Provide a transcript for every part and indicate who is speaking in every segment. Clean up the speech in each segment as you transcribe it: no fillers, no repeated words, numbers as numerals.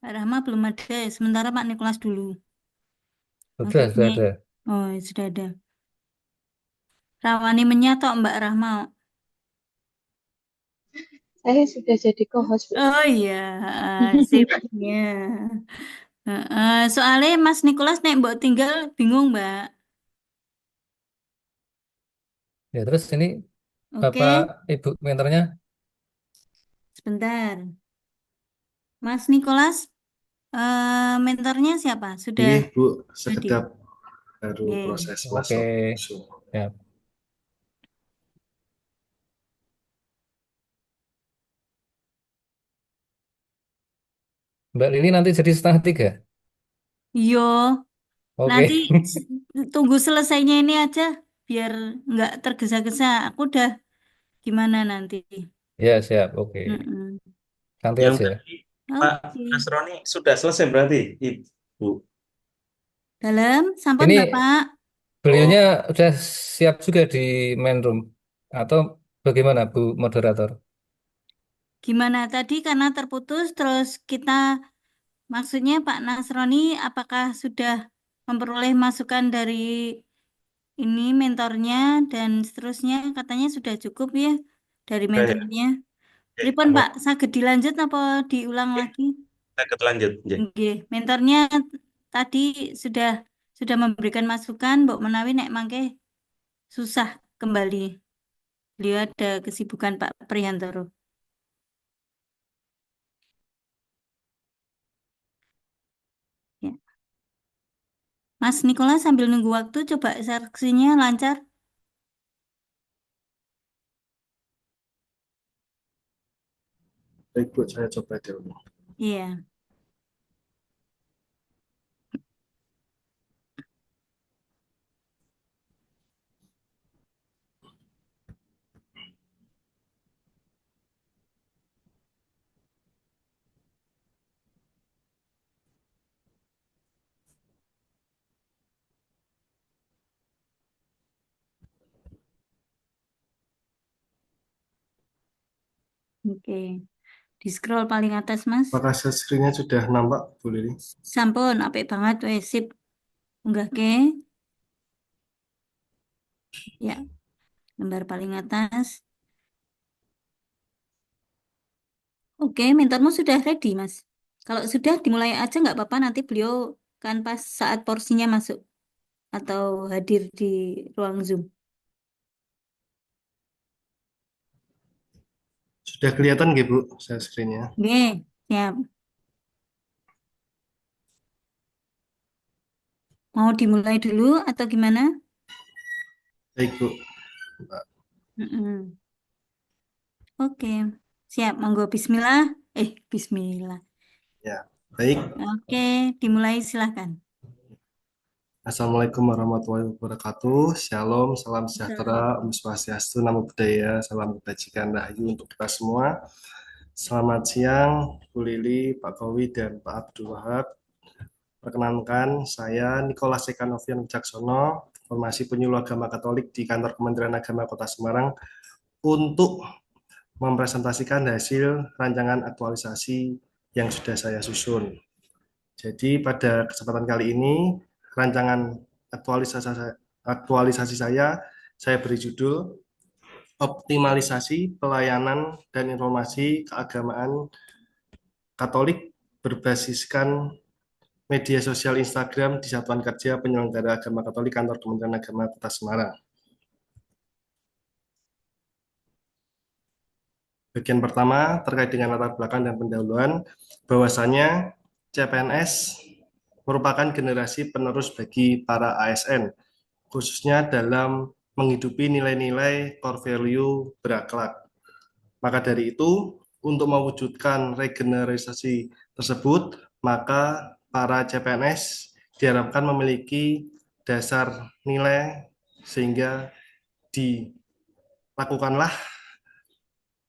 Speaker 1: Pak Rahma belum ada. Sementara Pak Nikolas dulu.
Speaker 2: Sudah
Speaker 1: Maksudnya,
Speaker 2: ada.
Speaker 1: oh sudah ada. Rawani menyatu Mbak Rahma.
Speaker 3: Saya sudah jadi co-host, Bu.
Speaker 1: Oh iya, sip. Ya. Soalnya Mas Nikolas nek mbok tinggal bingung, Mbak.
Speaker 2: Ya, terus ini Bapak
Speaker 1: Oke,
Speaker 2: Ibu mentornya,
Speaker 1: sebentar. Mas Nikolas, mentornya siapa? Sudah
Speaker 4: Iya, Bu,
Speaker 1: ready?
Speaker 4: sekedap baru
Speaker 1: Oke.
Speaker 4: proses
Speaker 2: oke,
Speaker 4: masuk Zoom.
Speaker 2: ya. Mbak Lili nanti jadi 2:30.
Speaker 1: Yo, nanti
Speaker 2: Oke,
Speaker 1: s- tunggu selesainya ini aja, biar nggak tergesa-gesa. Aku udah gimana nanti?
Speaker 2: ya siap, oke.
Speaker 1: Mm-mm.
Speaker 2: Santai
Speaker 4: Yang
Speaker 2: aja.
Speaker 4: tadi Pak
Speaker 1: Oke.
Speaker 4: Nasroni sudah selesai berarti, Ibu.
Speaker 1: Dalam, sampun
Speaker 2: Ini
Speaker 1: Bapak.
Speaker 4: Oh,
Speaker 2: beliaunya udah siap juga di main room atau bagaimana Bu Moderator?
Speaker 1: Gimana tadi karena terputus, terus kita maksudnya Pak Nasroni apakah sudah memperoleh masukan dari ini mentornya dan seterusnya katanya sudah cukup ya dari
Speaker 4: ya, ya.
Speaker 1: mentornya.
Speaker 4: Oke,
Speaker 1: Pripun
Speaker 4: amin.
Speaker 1: Pak, saged dilanjut apa diulang
Speaker 4: Oke,
Speaker 1: lagi?
Speaker 4: kita lanjut. Ya.
Speaker 1: Nggih, mentornya tadi sudah memberikan masukan, Mbok menawi nek mangke susah kembali. Beliau ada kesibukan Pak Priantoro. Ya. Mas Nikola sambil nunggu waktu coba saksinya lancar.
Speaker 4: Baik, Bu, saya coba dulu.
Speaker 1: Iya. Oke. Di scroll paling atas, Mas.
Speaker 4: Apakah screen-nya sudah nampak, Bu Lili?
Speaker 1: Sampun, apik banget wes sip. Unggah ke. Ya, lembar paling atas. Oke, mentormu sudah ready, Mas. Kalau sudah dimulai aja nggak apa-apa, nanti beliau kan pas saat porsinya masuk atau hadir di ruang Zoom.
Speaker 4: Sudah kelihatan nggih, Bu, saya screen-nya?
Speaker 1: Oke, siap. Mau dimulai dulu atau gimana?
Speaker 4: Baik, Bu.
Speaker 1: Mm-mm. Oke, siap. Monggo Bismillah. Bismillah.
Speaker 4: Ya, baik.
Speaker 1: Oke, dimulai silahkan.
Speaker 4: Assalamualaikum warahmatullahi wabarakatuh. Shalom, salam sejahtera,
Speaker 1: Salam.
Speaker 4: Om Swastiastu, Namo Buddhaya, salam kebajikan, rahayu untuk kita semua. Selamat siang, Bu Lili, Pak Kowi, dan Pak Abdul Wahab. Perkenankan, saya Nicholas Eka Novian Wicaksono, Formasi Penyuluh Agama Katolik di Kantor Kementerian Agama Kota Semarang, untuk mempresentasikan hasil rancangan aktualisasi yang sudah saya susun. Jadi pada kesempatan kali ini, rancangan aktualisasi, aktualisasi saya beri judul Optimalisasi Pelayanan dan Informasi Keagamaan Katolik berbasiskan media sosial Instagram di Satuan Kerja Penyelenggara Agama Katolik Kantor Kementerian Agama Kota Semarang. Bagian pertama terkait dengan latar belakang dan pendahuluan, bahwasanya CPNS merupakan generasi penerus bagi para ASN, khususnya dalam menghidupi nilai-nilai core value berakhlak. Maka dari itu, untuk mewujudkan regenerasi tersebut, maka para CPNS diharapkan memiliki dasar nilai sehingga dilakukanlah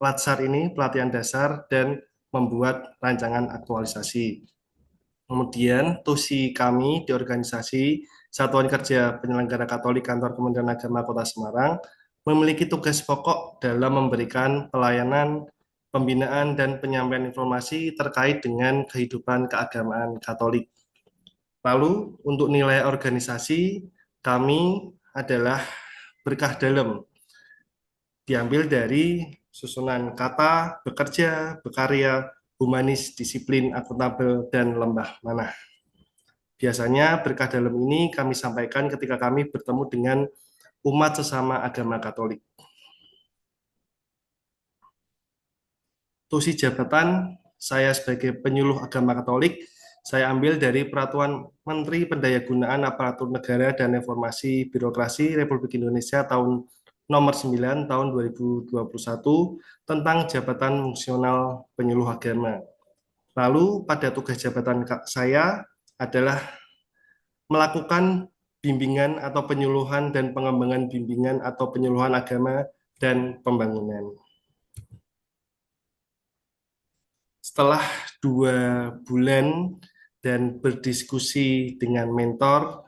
Speaker 4: Latsar ini pelatihan dasar dan membuat rancangan aktualisasi. Kemudian tusi kami di organisasi Satuan Kerja Penyelenggara Katolik Kantor Kementerian Agama Kota Semarang memiliki tugas pokok dalam memberikan pelayanan pembinaan dan penyampaian informasi terkait dengan kehidupan keagamaan Katolik. Lalu untuk nilai organisasi kami adalah berkah dalam, diambil dari susunan kata, bekerja, berkarya, humanis, disiplin, akuntabel, dan lembah manah. Biasanya berkah dalam ini kami sampaikan ketika kami bertemu dengan umat sesama agama Katolik. Tusi jabatan saya sebagai penyuluh agama Katolik, saya ambil dari Peraturan Menteri Pendayagunaan Aparatur Negara dan Reformasi Birokrasi Republik Indonesia tahun nomor 9 tahun 2021 tentang jabatan fungsional penyuluh agama. Lalu pada tugas jabatan saya adalah melakukan bimbingan atau penyuluhan dan pengembangan bimbingan atau penyuluhan agama dan pembangunan. Setelah 2 bulan dan berdiskusi dengan mentor,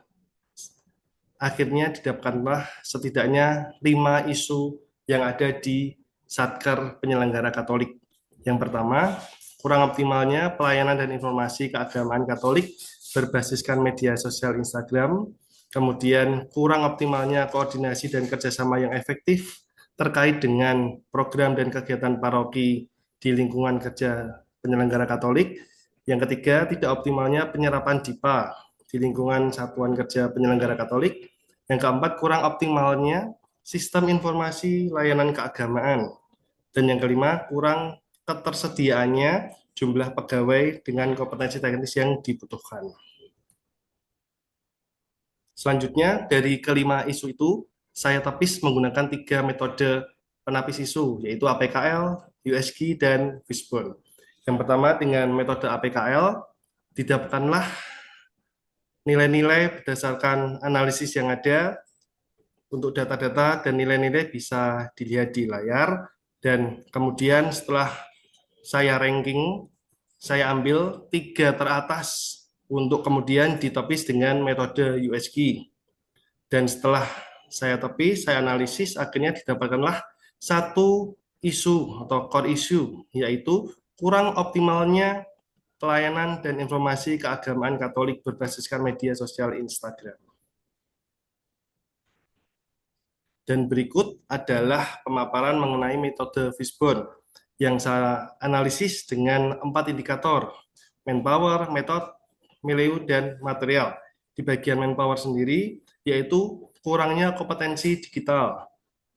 Speaker 4: akhirnya didapatkanlah setidaknya 5 isu yang ada di Satker Penyelenggara Katolik. Yang pertama, kurang optimalnya pelayanan dan informasi keagamaan Katolik berbasiskan media sosial Instagram, kemudian kurang optimalnya koordinasi dan kerjasama yang efektif terkait dengan program dan kegiatan paroki di lingkungan kerja penyelenggara Katolik. Yang ketiga, tidak optimalnya penyerapan DIPA di lingkungan satuan kerja penyelenggara Katolik. Yang keempat, kurang optimalnya sistem informasi layanan keagamaan. Dan yang kelima, kurang ketersediaannya jumlah pegawai dengan kompetensi teknis yang dibutuhkan. Selanjutnya, dari kelima isu itu, saya tepis menggunakan 3 metode penapis isu, yaitu APKL, USG, dan Fishbone. Yang pertama, dengan metode APKL, didapatkanlah nilai-nilai berdasarkan analisis yang ada. Untuk data-data dan nilai-nilai bisa dilihat di layar, dan kemudian setelah saya ranking, saya ambil 3 teratas untuk kemudian ditepis dengan metode USG. Dan setelah saya tepis, saya analisis, akhirnya didapatkanlah 1 isu atau core issue, yaitu kurang optimalnya pelayanan dan informasi keagamaan Katolik berbasiskan media sosial Instagram. Dan berikut adalah pemaparan mengenai metode Fishbone yang saya analisis dengan 4 indikator: manpower, method, milieu, dan material. Di bagian manpower sendiri, yaitu kurangnya kompetensi digital.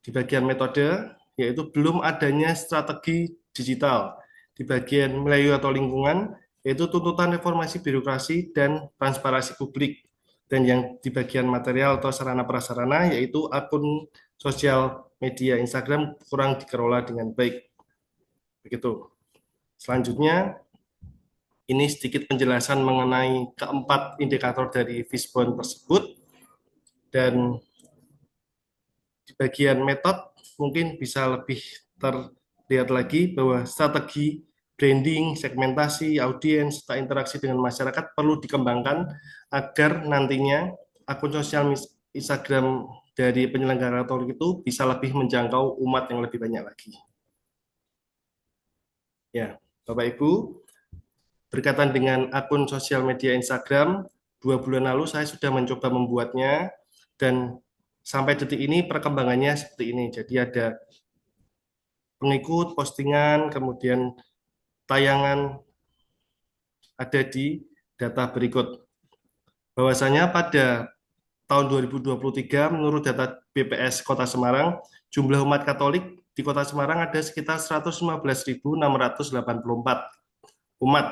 Speaker 4: Di bagian metode, yaitu belum adanya strategi digital. Di bagian milieu atau lingkungan, yaitu tuntutan reformasi birokrasi dan transparansi publik. Dan yang di bagian material atau sarana prasarana, yaitu akun sosial media Instagram kurang dikelola dengan baik. Begitu. Selanjutnya, ini sedikit penjelasan mengenai keempat indikator dari Fishbone tersebut. Dan di bagian metode mungkin bisa lebih terlihat lagi bahwa strategi branding, segmentasi, audiens, serta interaksi dengan masyarakat perlu dikembangkan agar nantinya akun sosial Instagram dari penyelenggara Katolik itu bisa lebih menjangkau umat yang lebih banyak lagi. Ya, Bapak Ibu, berkaitan dengan akun sosial media Instagram, 2 bulan lalu saya sudah mencoba membuatnya, dan sampai detik ini perkembangannya seperti ini. Jadi ada pengikut, postingan, kemudian tayangan ada di data berikut. Bahwasanya pada tahun 2023 menurut data BPS Kota Semarang, jumlah umat Katolik di Kota Semarang ada sekitar 115.684 umat.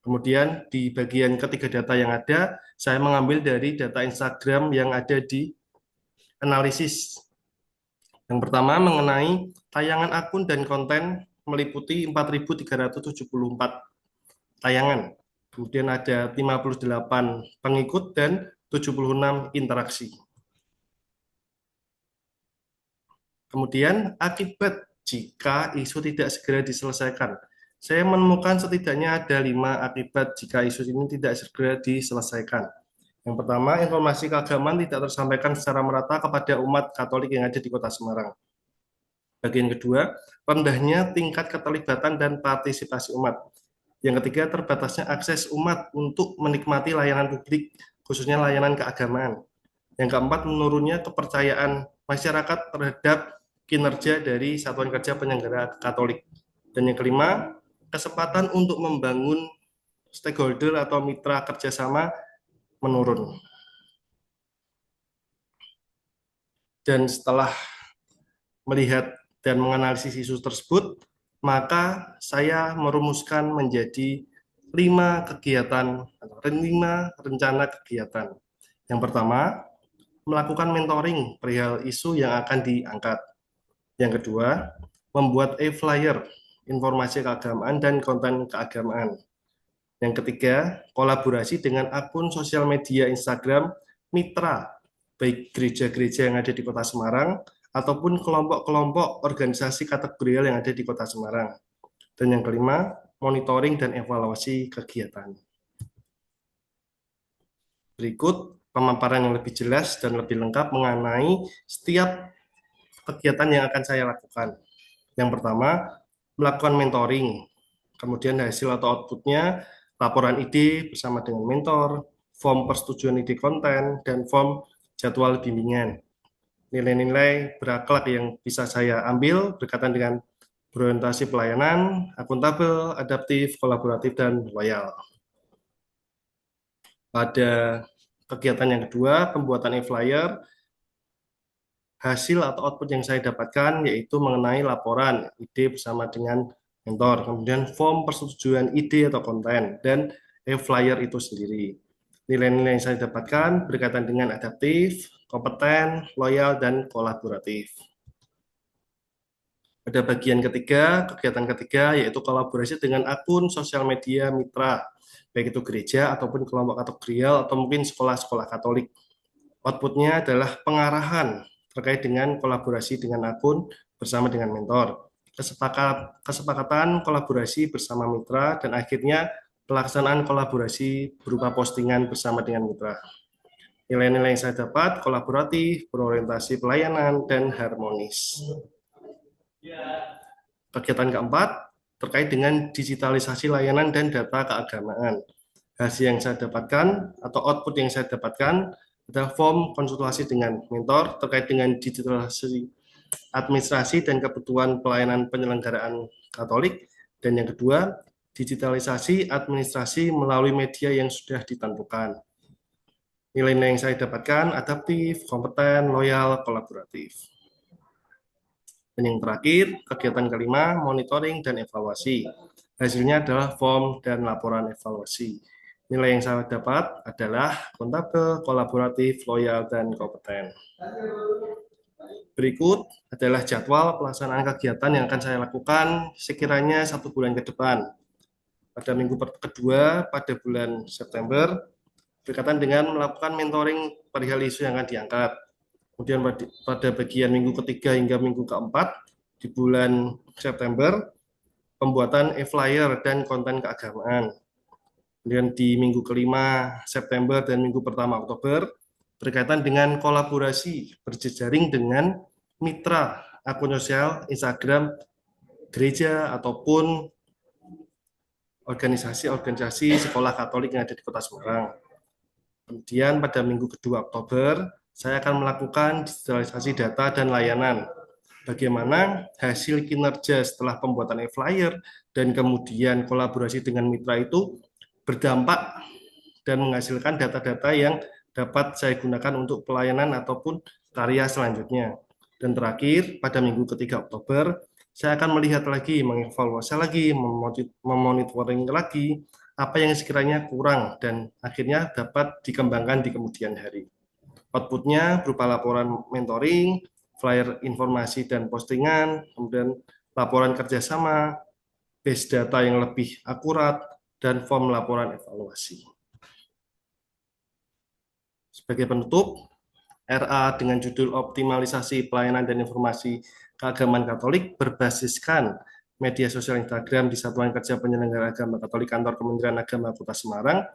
Speaker 4: Kemudian di bagian ketiga data yang ada, saya mengambil dari data Instagram yang ada di analisis. Yang pertama mengenai tayangan akun dan konten meliputi 4.374 tayangan. Kemudian ada 58 pengikut dan 76 interaksi. Kemudian akibat jika isu tidak segera diselesaikan. Saya menemukan setidaknya ada 5 akibat jika isu ini tidak segera diselesaikan. Yang pertama, informasi keagamaan tidak tersampaikan secara merata kepada umat Katolik yang ada di Kota Semarang. Bagian kedua, rendahnya tingkat keterlibatan dan partisipasi umat. Yang ketiga, terbatasnya akses umat untuk menikmati layanan publik, khususnya layanan keagamaan. Yang keempat, menurunnya kepercayaan masyarakat terhadap kinerja dari Satuan Kerja Penyelenggara Katolik. Dan yang kelima, kesempatan untuk membangun stakeholder atau mitra kerjasama menurun. Dan setelah melihat dan menganalisis isu tersebut, maka saya merumuskan menjadi 5 kegiatan atau 5 rencana kegiatan. Yang pertama, melakukan mentoring perihal isu yang akan diangkat. Yang kedua, membuat e-flyer, informasi keagamaan dan konten keagamaan. Yang ketiga, kolaborasi dengan akun sosial media Instagram mitra, baik gereja-gereja yang ada di Kota Semarang, ataupun kelompok-kelompok organisasi kategorial yang ada di Kota Semarang. Dan yang kelima, monitoring dan evaluasi kegiatan. Berikut pemaparan yang lebih jelas dan lebih lengkap mengenai setiap kegiatan yang akan saya lakukan. Yang pertama, melakukan mentoring. Kemudian hasil atau outputnya, laporan ide bersama dengan mentor, form persetujuan ide konten, dan form jadwal bimbingan. Nilai-nilai berakhlak yang bisa saya ambil berkaitan dengan berorientasi pelayanan, akuntabel, adaptif, kolaboratif, dan loyal. Pada kegiatan yang kedua, pembuatan e-flyer, hasil atau output yang saya dapatkan yaitu mengenai laporan ide bersama dengan mentor, kemudian form persetujuan ide atau konten, dan e-flyer itu sendiri. Nilai-nilai yang saya dapatkan berkaitan dengan adaptif, kompeten, loyal, dan kolaboratif. Pada bagian ketiga, kegiatan ketiga yaitu kolaborasi dengan akun sosial media mitra, baik itu gereja ataupun kelompok kategorial atau mungkin sekolah-sekolah Katolik. Outputnya adalah pengarahan terkait dengan kolaborasi dengan akun bersama dengan mentor, kesepakatan kolaborasi bersama mitra, dan akhirnya pelaksanaan kolaborasi berupa postingan bersama dengan mitra. Nilai-nilai yang saya dapat kolaboratif, berorientasi pelayanan, dan harmonis. Kegiatan keempat terkait dengan digitalisasi layanan dan data keagamaan. Hasil yang saya dapatkan atau output yang saya dapatkan adalah form konsultasi dengan mentor terkait dengan digitalisasi administrasi dan kebutuhan pelayanan penyelenggaraan Katolik. Dan yang kedua, digitalisasi administrasi melalui media yang sudah ditentukan. Nilai-nilai yang saya dapatkan adaptif, kompeten, loyal, kolaboratif. Dan yang terakhir, kegiatan kelima, monitoring dan evaluasi. Hasilnya adalah form dan laporan evaluasi. Nilai yang saya dapat adalah akuntabel, kolaboratif, loyal, dan kompeten. Berikut adalah jadwal pelaksanaan kegiatan yang akan saya lakukan sekiranya 1 bulan ke depan. Pada minggu kedua pada bulan September, berkaitan dengan melakukan mentoring perihal isu yang akan diangkat. Kemudian pada bagian minggu ketiga hingga minggu keempat di bulan September, pembuatan e-flyer dan konten keagamaan. Kemudian di minggu kelima September dan minggu pertama Oktober, berkaitan dengan kolaborasi berjejaring dengan mitra akun sosial Instagram gereja ataupun organisasi-organisasi sekolah Katolik yang ada di Kota Semarang. Kemudian pada minggu kedua Oktober, saya akan melakukan digitalisasi data dan layanan. Bagaimana hasil kinerja setelah pembuatan e-flyer dan kemudian kolaborasi dengan mitra itu berdampak dan menghasilkan data-data yang dapat saya gunakan untuk pelayanan ataupun karya selanjutnya. Dan terakhir, pada minggu ketiga Oktober, saya akan melihat lagi, mengevaluasi lagi, memonitoring lagi, apa yang sekiranya kurang, dan akhirnya dapat dikembangkan di kemudian hari. Outputnya berupa laporan mentoring, flyer informasi dan postingan, kemudian laporan kerjasama, base data yang lebih akurat, dan form laporan evaluasi. Sebagai penutup, RA dengan judul Optimalisasi Pelayanan dan Informasi Keagamaan Katolik berbasiskan media sosial Instagram di Satuan Kerja Penyelenggara Agama Katolik Kantor Kementerian Agama Kota Semarang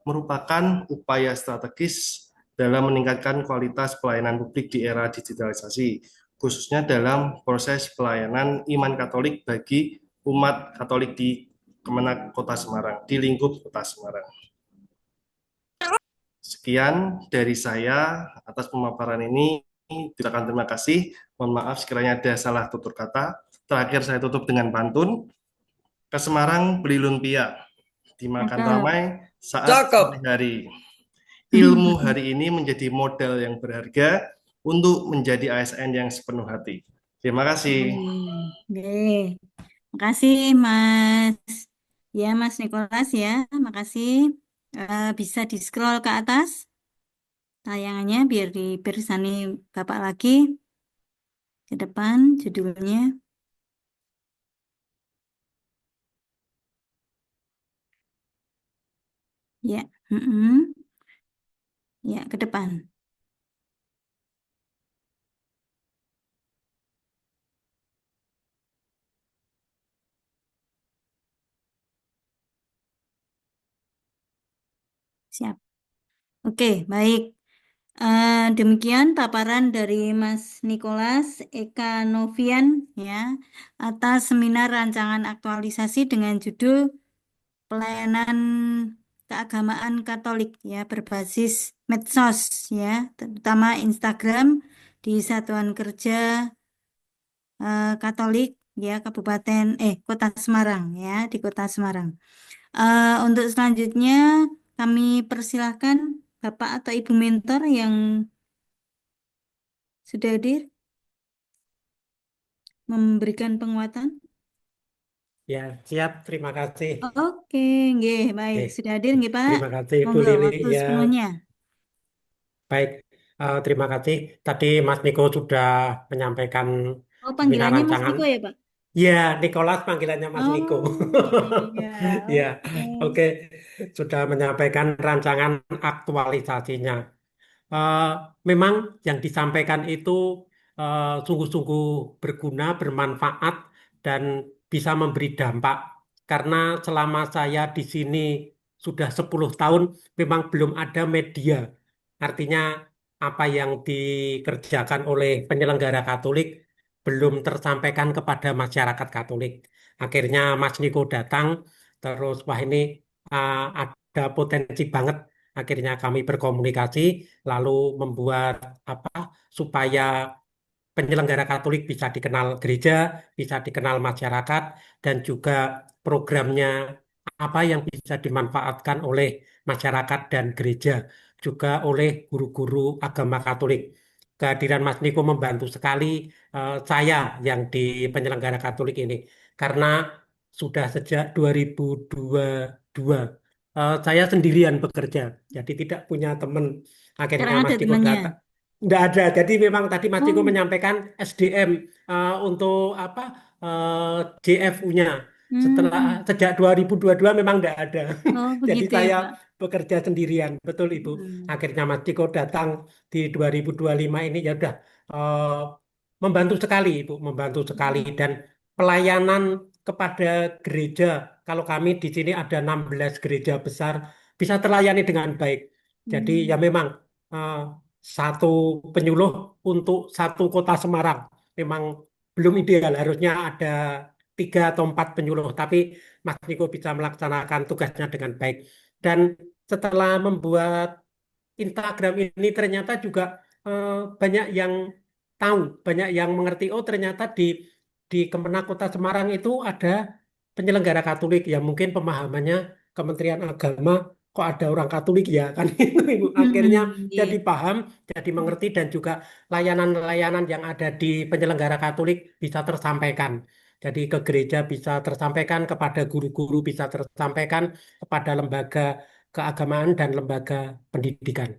Speaker 4: merupakan upaya strategis dalam meningkatkan kualitas pelayanan publik di era digitalisasi, khususnya dalam proses pelayanan iman Katolik bagi umat Katolik di Kemenak Kota Semarang, di lingkup Kota Semarang. Sekian dari saya atas pemaparan ini. Ucapkan terima kasih. Mohon maaf sekiranya ada salah tutur kata. Terakhir saya tutup dengan pantun. Ke Semarang beli lumpia, dimakan
Speaker 1: Cakep.
Speaker 4: ramai saat
Speaker 2: Cakep.
Speaker 4: sore hari. Ilmu hari ini menjadi modal yang berharga untuk menjadi ASN yang sepenuh hati. Terima kasih.
Speaker 1: Oke. Makasih Mas. Ya Mas Nikolas ya. Makasih. Bisa di-scroll ke atas tayangannya biar dibersani Bapak lagi ke depan judulnya. Ya. Ya, ke depan. Siap. Oke, baik. Demikian paparan dari Mas Nikolas Eka Novian ya atas seminar rancangan aktualisasi dengan judul Pelayanan Keagamaan Katolik ya berbasis medsos ya terutama Instagram di Satuan Kerja Katolik ya Kota Semarang ya di Kota Semarang. Untuk selanjutnya kami persilahkan Bapak atau Ibu mentor yang sudah hadir memberikan penguatan.
Speaker 5: Ya, siap. Terima kasih.
Speaker 1: Oke, nggih, baik.
Speaker 5: Oke.
Speaker 1: Sudah hadir nggih, Pak?
Speaker 5: Terima kasih, Bu
Speaker 1: Monggo
Speaker 5: Lili.
Speaker 1: waktu
Speaker 5: Ya,
Speaker 1: sepenuhnya.
Speaker 5: baik. Terima kasih. Tadi Mas Niko sudah menyampaikan
Speaker 1: Oh,
Speaker 5: seminar
Speaker 1: panggilannya Mas
Speaker 5: rancangan.
Speaker 1: Niko ya, Pak?
Speaker 5: Ya, Nicholas panggilannya Mas Niko.
Speaker 1: Oh, iya.
Speaker 5: Ya,
Speaker 1: Oke.
Speaker 5: oke. Sudah menyampaikan rancangan aktualisasinya. Eh, Memang yang disampaikan itu sungguh-sungguh berguna, bermanfaat, dan bisa memberi dampak. Karena selama saya di sini sudah 10 tahun, memang belum ada media. Artinya apa yang dikerjakan oleh penyelenggara Katolik belum tersampaikan kepada masyarakat Katolik. Akhirnya Mas Niko datang, terus wah ini ada potensi banget. Akhirnya kami berkomunikasi lalu membuat apa supaya penyelenggara Katolik bisa dikenal gereja, bisa dikenal masyarakat, dan juga programnya apa yang bisa dimanfaatkan oleh masyarakat dan gereja, juga oleh guru-guru agama Katolik. Kehadiran Mas Niko membantu sekali saya yang di penyelenggara Katolik ini, karena sudah sejak 2022 saya sendirian bekerja, jadi tidak punya teman. Akhirnya
Speaker 1: Sekarang ada
Speaker 5: Mas Niko
Speaker 1: temannya.
Speaker 5: datang. Nggak ada. Jadi memang tadi Mas Ciko
Speaker 1: Oh,
Speaker 5: menyampaikan SDM untuk apa JFU-nya. Setelah
Speaker 1: hmm.
Speaker 5: sejak 2022 memang nggak ada.
Speaker 1: Oh,
Speaker 5: Jadi
Speaker 1: begitu ya,
Speaker 5: saya
Speaker 1: Pak.
Speaker 5: bekerja sendirian, betul Ibu. Akhirnya Mas Ciko datang di 2025 ini ya udah eh, membantu sekali Ibu, membantu sekali dan pelayanan kepada gereja. Kalau kami di sini ada 16 gereja besar bisa terlayani dengan baik. Jadi ya memang eh, satu penyuluh untuk satu kota Semarang. Memang belum ideal, harusnya ada 3 atau 4 penyuluh, tapi Mas Niko bisa melaksanakan tugasnya dengan baik. Dan setelah membuat Instagram ini ternyata juga eh, banyak yang tahu, banyak yang mengerti. Oh ternyata di Kemenak Kota Semarang itu ada penyelenggara Katolik yang mungkin pemahamannya Kementerian Agama kok ada orang Katolik ya kan itu Ibu. Akhirnya jadi
Speaker 1: Iya.
Speaker 5: paham, jadi mengerti dan juga layanan-layanan yang ada di penyelenggara Katolik bisa tersampaikan. Jadi ke gereja bisa tersampaikan, kepada guru-guru bisa tersampaikan, kepada lembaga keagamaan dan lembaga pendidikan.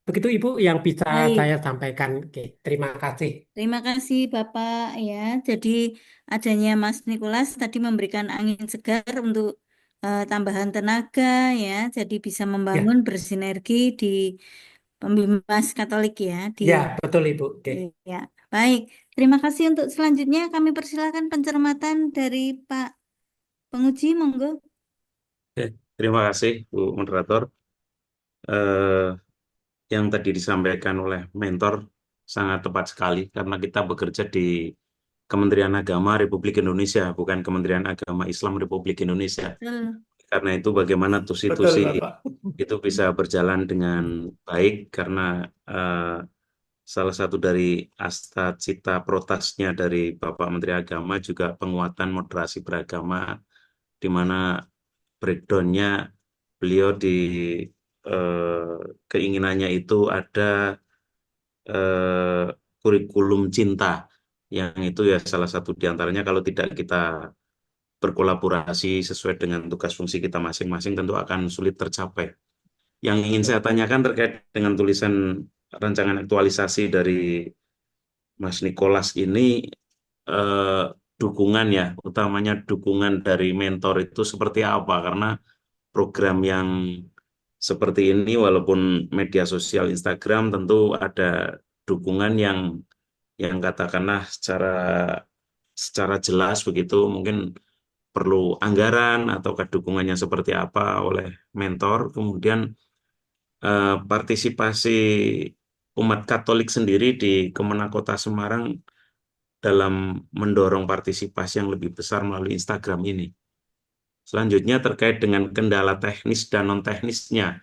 Speaker 5: Begitu Ibu yang bisa saya
Speaker 1: Baik.
Speaker 5: sampaikan. Oke, terima kasih.
Speaker 1: Terima kasih Bapak ya. Jadi adanya Mas Nikolas tadi memberikan angin segar untuk tambahan tenaga ya. Jadi bisa
Speaker 5: Ya,
Speaker 1: membangun bersinergi di Pembimbas Katolik ya di
Speaker 5: ya betul Ibu. Oke.
Speaker 1: ya. Baik. Terima kasih untuk selanjutnya kami persilakan pencermatan dari Pak Penguji monggo.
Speaker 6: Oke, terima kasih Bu Moderator. Eh, yang tadi disampaikan oleh mentor sangat tepat sekali karena kita bekerja di Kementerian Agama Republik Indonesia, bukan Kementerian Agama Islam Republik Indonesia.
Speaker 1: Betul.
Speaker 6: Karena itu bagaimana
Speaker 5: Betul,
Speaker 6: tusi-tusi
Speaker 5: Bapak.
Speaker 6: itu bisa berjalan dengan baik karena salah satu dari asta cita protesnya dari Bapak Menteri Agama juga penguatan moderasi beragama, di mana breakdown-nya beliau di keinginannya itu ada eh, kurikulum cinta, yang itu ya salah satu diantaranya kalau tidak kita berkolaborasi sesuai dengan tugas fungsi kita masing-masing tentu akan sulit tercapai. Yang ingin saya tanyakan terkait dengan tulisan rancangan aktualisasi dari Mas Nikolas ini, eh, dukungan ya, utamanya dukungan dari mentor itu seperti apa? Karena program yang seperti ini, walaupun media sosial Instagram tentu ada dukungan yang katakanlah secara jelas begitu, mungkin perlu anggaran atau dukungannya seperti apa oleh mentor. Kemudian partisipasi umat Katolik sendiri di Kemenak Kota Semarang dalam mendorong partisipasi yang lebih besar melalui Instagram ini. Selanjutnya terkait dengan kendala teknis dan non-teknisnya,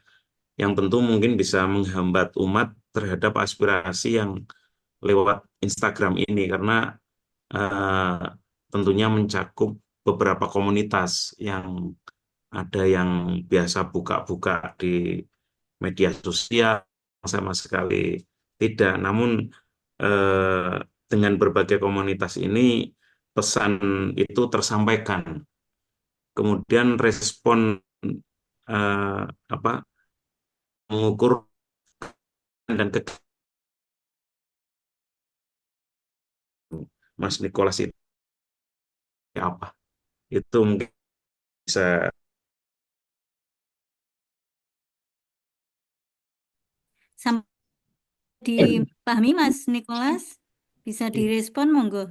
Speaker 6: yang tentu mungkin bisa menghambat umat terhadap aspirasi yang lewat Instagram ini, karena eh, tentunya mencakup beberapa komunitas yang ada yang biasa buka-buka di media sosial, sama sekali tidak. Namun eh, dengan berbagai komunitas ini pesan itu tersampaikan. Kemudian respon eh, apa mengukur dan ke Mas Nikolas itu apa? Itu mungkin bisa.
Speaker 1: Sampai dipahami Mas Nikolas? Bisa direspon monggo.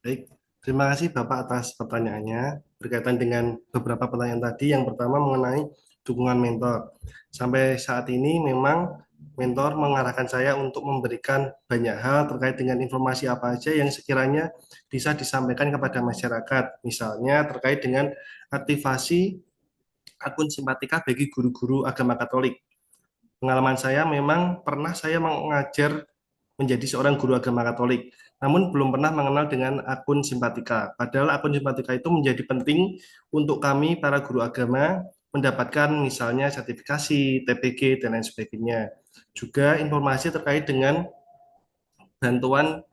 Speaker 4: Baik, terima kasih Bapak atas pertanyaannya berkaitan dengan beberapa pertanyaan tadi. Yang pertama mengenai dukungan mentor. Sampai saat ini memang mentor mengarahkan saya untuk memberikan banyak hal terkait dengan informasi apa aja yang sekiranya bisa disampaikan kepada masyarakat. Misalnya terkait dengan aktivasi akun simpatika bagi guru-guru agama Katolik. Pengalaman saya memang pernah saya mengajar menjadi seorang guru agama Katolik, namun belum pernah mengenal dengan akun simpatika. Padahal akun simpatika itu menjadi penting untuk kami para guru agama mendapatkan misalnya sertifikasi, TPG, dan lain sebagainya. Juga informasi terkait dengan bantuan